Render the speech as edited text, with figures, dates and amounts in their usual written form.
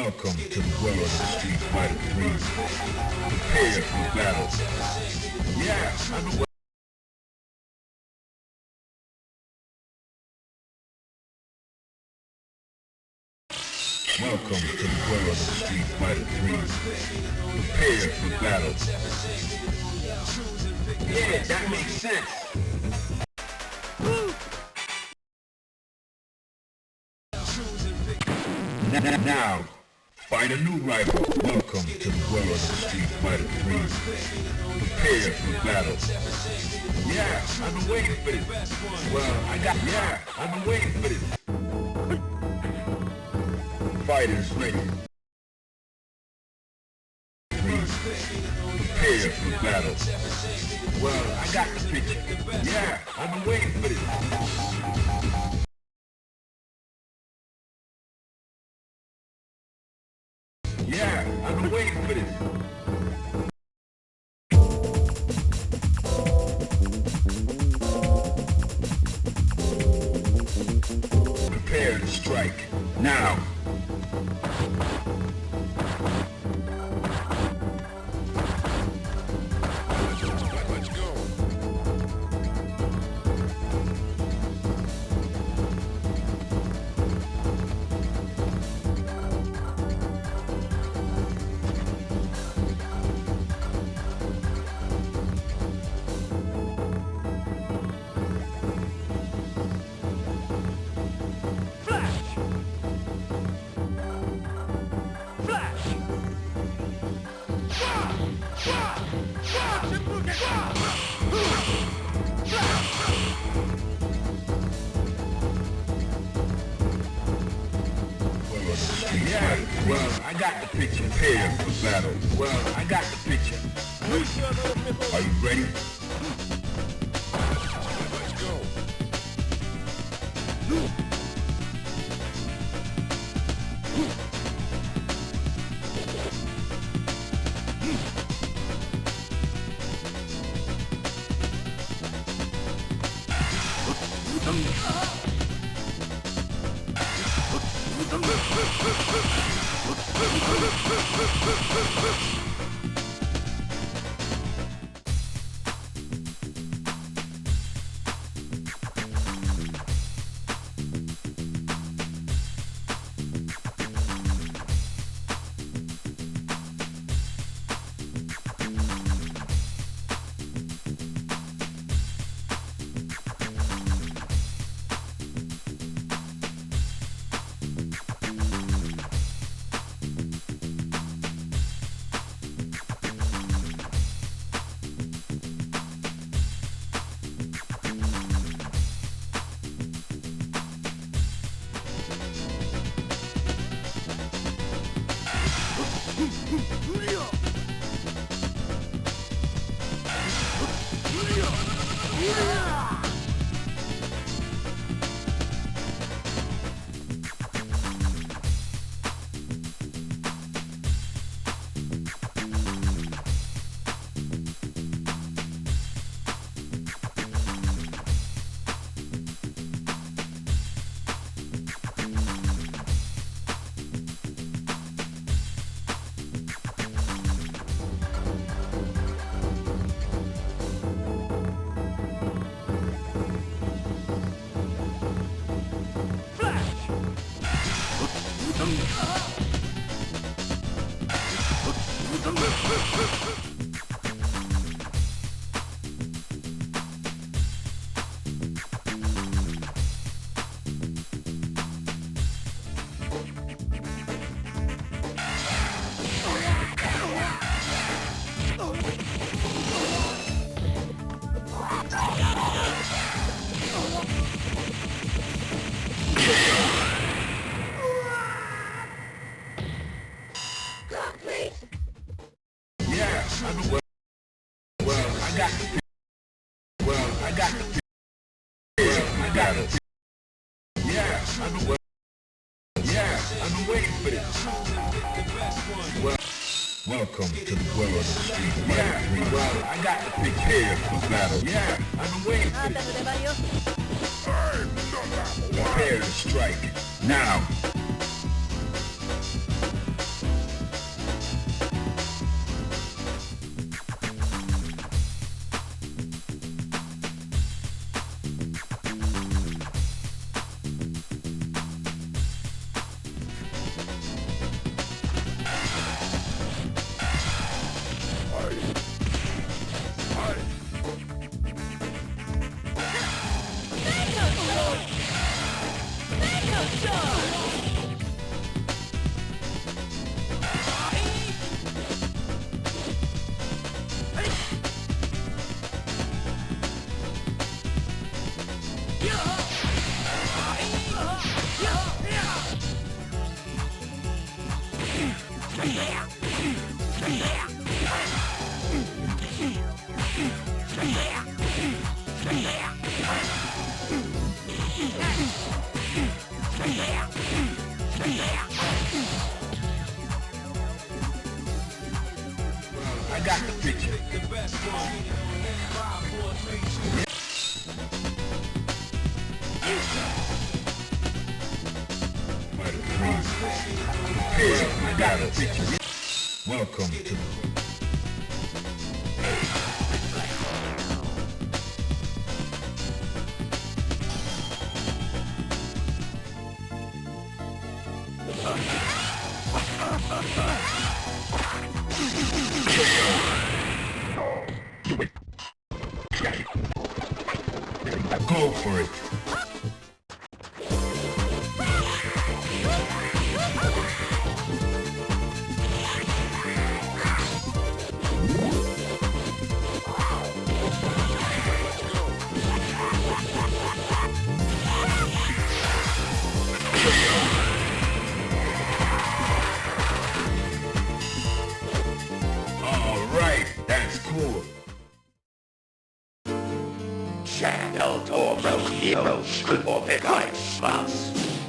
Welcome to the world of Street Fighter 3. Prepare for battle. Yeah, I'm the Welcome to the world of Street Fighter 3. Prepare for battle. Yeah, that makes sense. Now, find a new rival. Welcome to the world of Street Fighter 3. Prepare for battle. Yeah, I've been waiting for this. Well, I've been waiting for this. Fighters ready. Prepare for battle. Well, I got the picture. Yeah, I've been waiting for this. Yeah, I've been waiting for this. Prepare to strike. Now. Let's go. Yeah, well, I got the picture. Prepare for battle. Well, I got the picture. Are you ready? Let's go. Welcome to the world of Street Fighter 3. Well, I got to prepare for battle. Yeah, I've been waiting for this. Prepare to strike. Now. I got the picture. I got a picture. Welcome to Go for it. All right, that's cool. Channel登録よろしくお願いします。